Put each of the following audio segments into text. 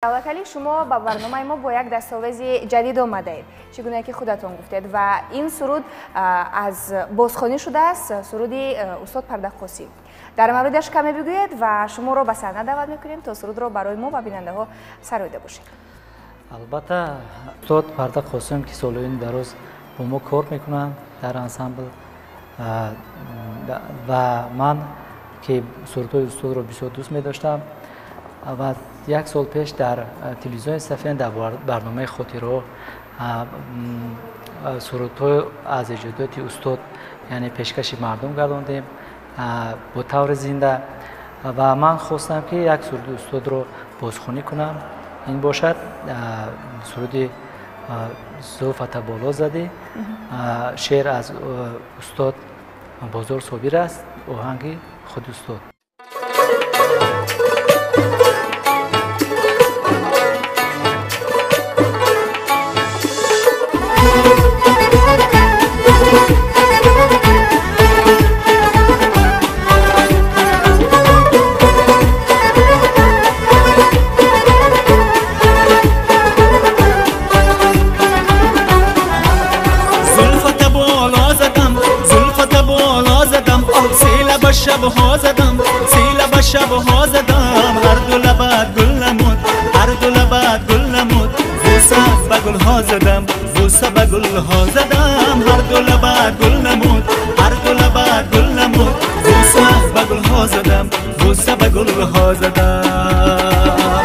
اولی شما با برنامه ما با یک دستاویز جدید آمدید چگونه که خودتون گفتید و این سرود از بازخوانی شده است، سرود استاد پردقوسی. در موردش کمی بگویید و شما رو به صحنه دعوت میکنیم تا سرود رو برای ما و بیننده ها سرایده باشید. البته استاد پردقوسی که سالهای دراز با ما کار میکنن در انسامبل و من که سرودهای استاد رو بسیار دوست می‌داشتم و یک سال پیش در تلویزیون سفین در برنامه خاطره سرودهای از ایجادات استاد یعنی پیشکش مردم گرداندیم با طور زنده و من خواستم که یک سرود استاد رو بازخوانی کنم. این باشد سرود زلفت بالا زدی، شعر از استاد بازار صابر است، آهنگ خود استاد. شبها زدم سیل شبها زدم هر دو لبت گل نمود، هر دو لبت گل نمود، بوسه به گل ها زدم، بوسه به گل ها زدم هر دو لبت گل نمود، هر دو لبت گل نمود، بوسه به گل ها زدم، بوسه به گل ها زدم.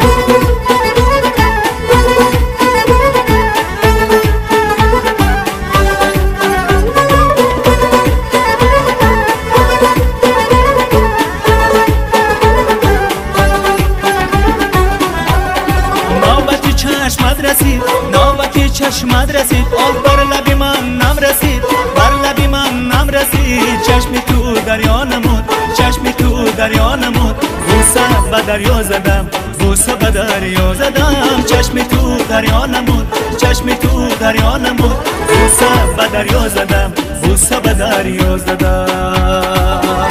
چشمت رسید آب بر لبی من نم رسید، بر لبی من نم رسید، چشمی تو دریا نمود، چشمی تو دریا نمود، بوسه به دریا زدم، بوسه به دریا زدم، چشمی تو دریا نمود، چشمی تو دریا نمود، بوسه به دریا زدم، بوسه به دریا زدم.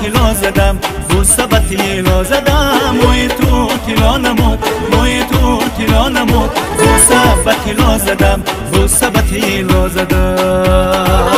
تیلا زدم بوسه به تیلا زدم، موی تو تیلا نمود، موی تو تیلا نمود، بوسه به تیلا زدم، بوسه به تیلا زدم.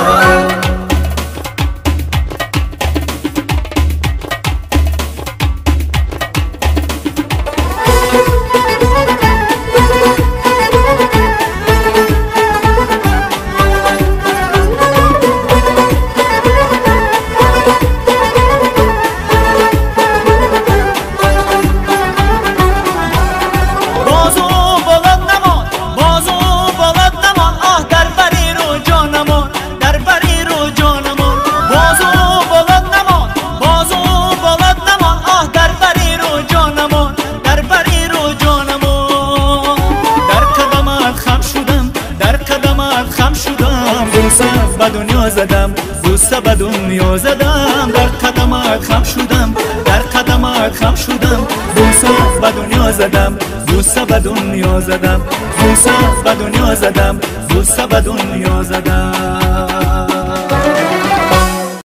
به دنیا زدم، بوسه به دنیا زدم، در قدمت خم شدم، در قدمت خم شدم، بوسه به دنیا زدم، بوسه به دنیا زدم، بوسه به دنیا زدم، بوسه به دنیا زدم.